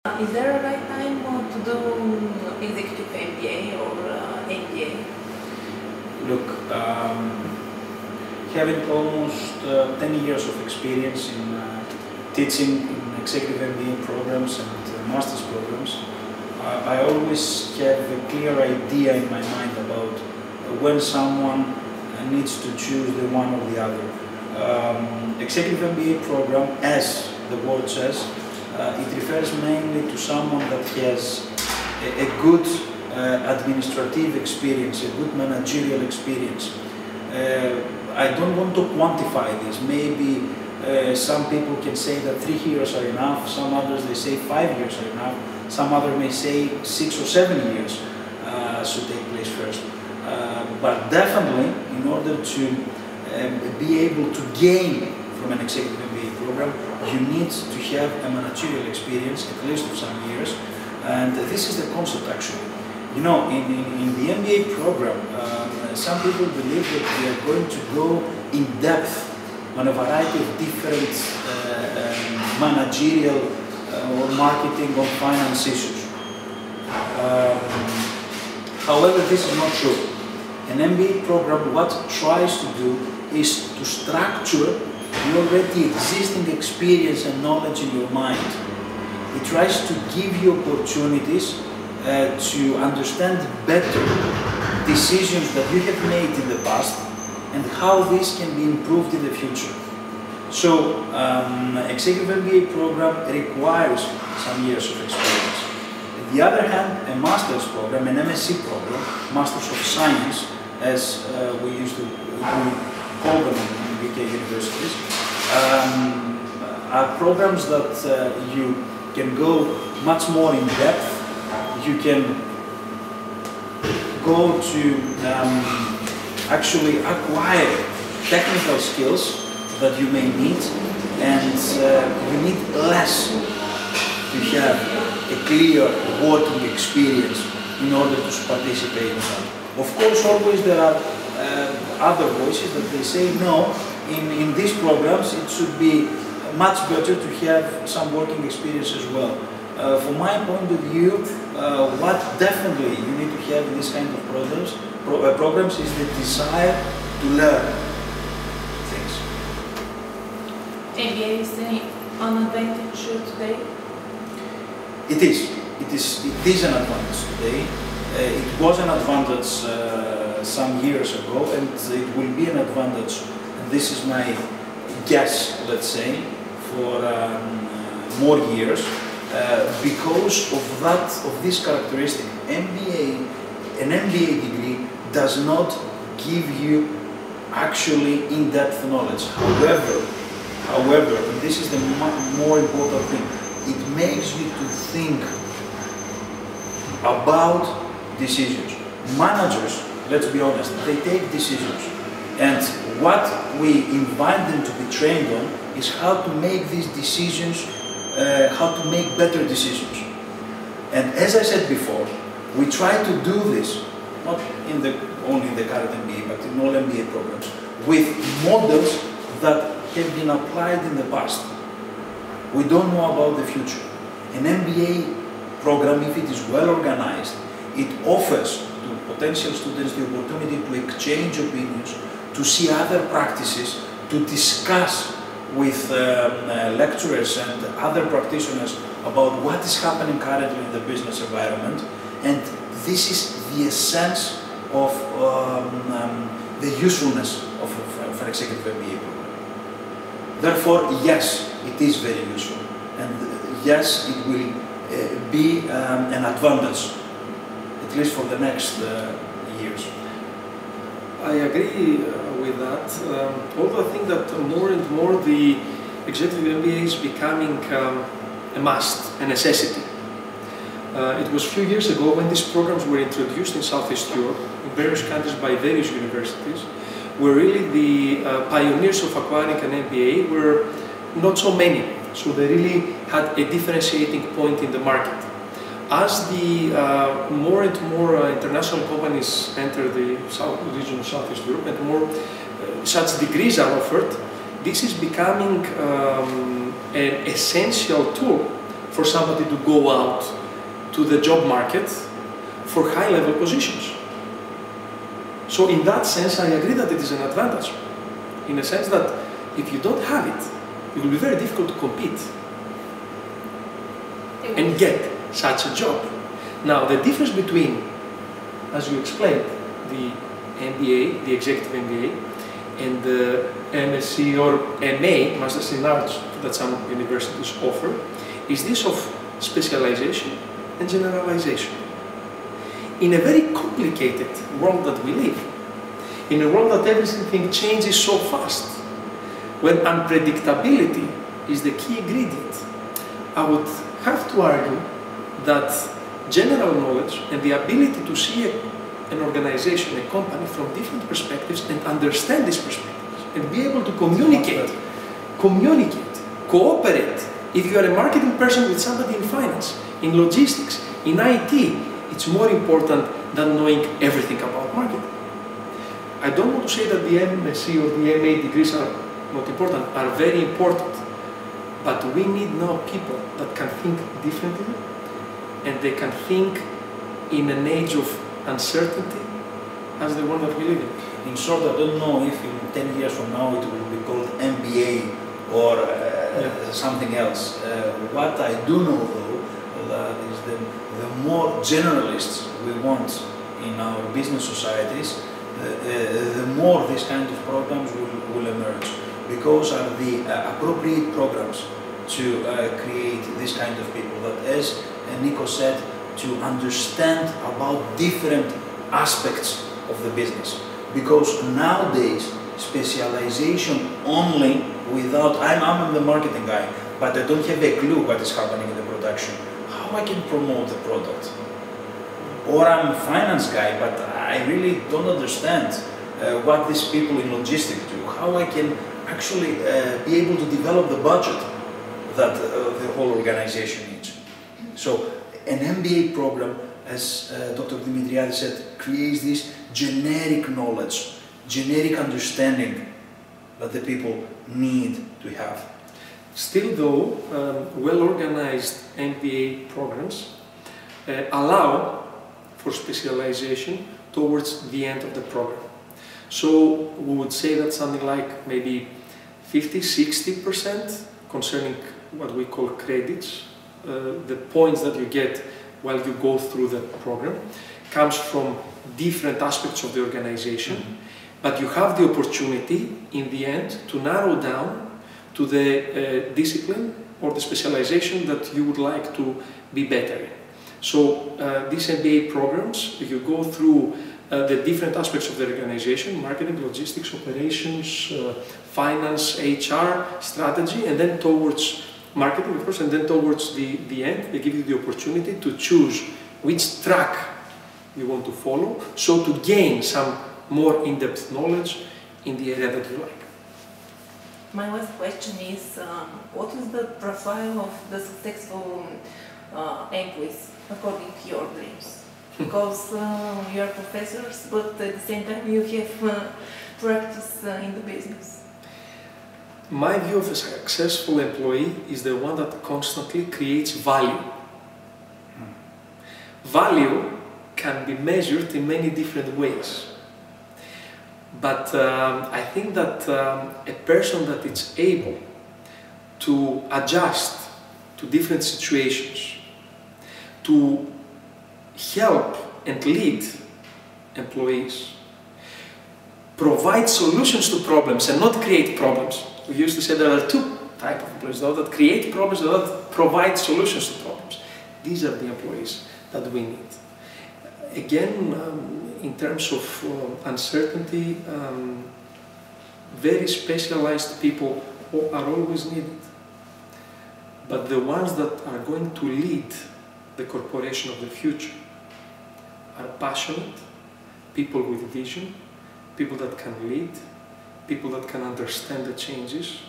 Is there a right time to do executive MBA or MBA? Look, having almost 10 years of experience in teaching in executive MBA programs and master's programs, I always have a clear idea in my mind about when someone needs to choose the one or the other. Executive MBA program, as the word says, it refers mainly to someone that has a good administrative experience, a good managerial experience. I don't want to quantify this. Maybe some people can say that 3 years are enough, some others they say 5 years are enough, some others may say 6 or 7 years should take place first. But definitely, in order to be able to gain from an executive MBA program, you need to have a managerial experience, at least of some years, and this is the concept actually. You know, in the MBA program, some people believe that we are going to go in depth on a variety of different managerial or marketing or finance issues. However, this is not true. An MBA program, what it tries to do is to structure the already existing experience and knowledge in your mind. It tries to give you opportunities to understand better decisions that you have made in the past and how this can be improved in the future. So, executive MBA program requires some years of experience. On the other hand, a master's program, an MSc program, Masters of Science, as we used to call them in UK universities, are programs that you can go much more in depth. You can go to actually acquire technical skills that you may need, and you need less to have a clear working experience in order to participate in that. Of course, always there are other voices that they say, no, in these programs it should be much better to have some working experience as well. From my point of view, what definitely you need to have in this kind of programs is the desire to learn things. MBA is an advantage today? It is an advantage today. It was an advantage some years ago, and it will be an advantage, and this is my guess, let's say, for more years, because of this characteristic. An MBA degree does not give you actually in-depth knowledge. However, and this is the more important thing, it makes you to think about decisions. Managers, let's be honest, they take decisions, and what we invite them to be trained on is how to make these decisions, how to make better decisions. And as I said before, we try to do this, not only in the current MBA, but in all MBA programs, with models that have been applied in the past. We don't know about the future. An MBA program, if it is well organized, it offers to potential students the opportunity to exchange opinions, to see other practices, to discuss with lecturers and other practitioners about what is happening currently in the business environment, and this is the essence of the usefulness of an executive MBA program. Therefore, yes, it is very useful, and yes, it will be an advantage, at least for the next years. I agree with that, although I think that more and more the executive MBA is becoming a must, a necessity. It was a few years ago when these programs were introduced in Southeast Europe, in various countries by various universities, where really the pioneers of acquiring an MBA were not so many, so they really had a differentiating point in the market. As the more and more international companies enter the region of Southeast Europe and more such degrees are offered, this is becoming an essential tool for somebody to go out to the job market for high-level positions. So in that sense, I agree that it is an advantage, in a sense that if you don't have it, it will be very difficult to compete and get such a job. Now, the difference between, as you explained, the MBA, the executive MBA, and the MSc or MA, Masters in Arts, that some universities offer, is this of specialization and generalization. In a very complicated world that we live, in a world that everything changes so fast, when unpredictability is the key ingredient, I would have to argue that general knowledge and the ability to see an organization, a company from different perspectives and understand these perspectives and be able to communicate, cooperate. If you are a marketing person with somebody in finance, in logistics, in IT, it's more important than knowing everything about marketing. I don't want to say that the MSc or the MA degrees are not important, are very important. But we need now people that can think differently, and they can think in an age of uncertainty as the one that we live in. In short, I don't know if in 10 years from now it will be called MBA or something else. What I do know though, that is the more generalists we want in our business societies, the more these kind of programs will emerge, because are the appropriate programs to create this kind of people that, as Nico said, to understand about different aspects of the business. Because nowadays, specialization only without, I'm the marketing guy, but I don't have a clue what is happening in the production. How I can promote the product? Or I'm a finance guy, but I really don't understand what these people in logistics do. How I can actually be able to develop the budget that the whole organization needs. So an MBA program, as Dr. Dimitriadis said, creates this generic knowledge, generic understanding that the people need to have. Still though, well-organized MBA programs allow for specialization towards the end of the program. So we would say that something like maybe 50–60% concerning what we call credits, the points that you get while you go through the program, comes from different aspects of the organization, but you have the opportunity in the end to narrow down to the discipline or the specialization that you would like to be better in. So these MBA programs, you go through the different aspects of the organization: marketing, logistics, operations, finance, HR, strategy, and then towards marketing, of course, and then towards the end, they give you the opportunity to choose which track you want to follow, so to gain some more in-depth knowledge in the area that you like. My last question is, what is the profile of the successful employees according to your dreams? Because you are professors, but at the same time you have practice in the business. My view of a successful employee is the one that constantly creates value. Value can be measured in many different ways. But I think that a person that is able to adjust to different situations, to help and lead employees, provide solutions to problems and not create problems. We used to say there are two types of employees, those that create problems and those that provide solutions to problems. These are the employees that we need. Again, in terms of uncertainty, very specialized people are always needed. But the ones that are going to lead the corporation of the future are passionate, people with vision, people that can lead, people that can understand the changes,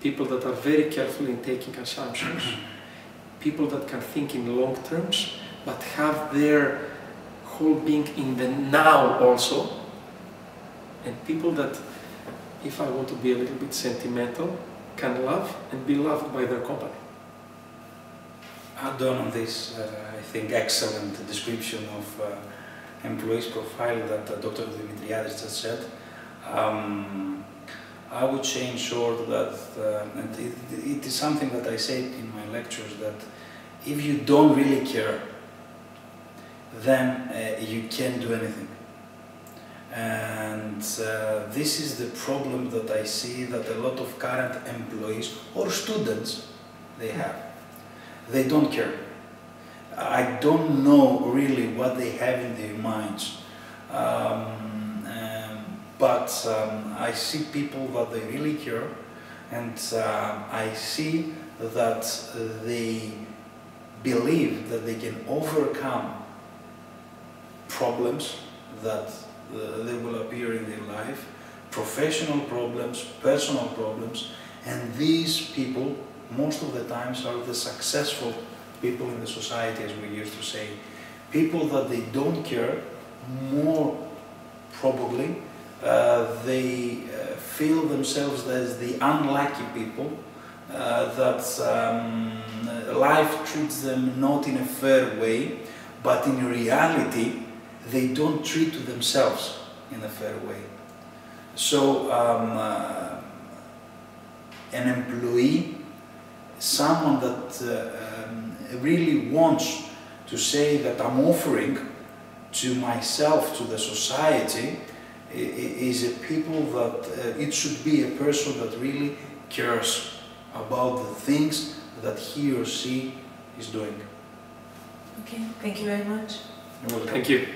people that are very careful in taking assumptions, people that can think in long terms, but have their whole being in the now also, and people that, if I want to be a little bit sentimental, can love and be loved by their company. add on this, I think, excellent description of employees' profile that Dr. Dimitriadis just said. I would say in short that, and it is something that I say in my lectures, that if you don't really care, then you can't do anything. And this is the problem that I see that a lot of current employees or students they have. They don't care. I don't know really what they have in their minds. But I see people that they really care, and I see that they believe that they can overcome problems that they will appear in their life, professional problems, personal problems, and these people most of the times are the successful people in the society, as we used to say. People that they don't care, more probably they feel themselves as the unlucky people, that life treats them not in a fair way, but in reality they don't treat themselves in a fair way. So an employee, someone that really wants to say that I'm offering to myself, to the society, is a people that it should be a person that really cares about the things that he or she is doing. Okay, thank you very much. You're welcome. Thank you.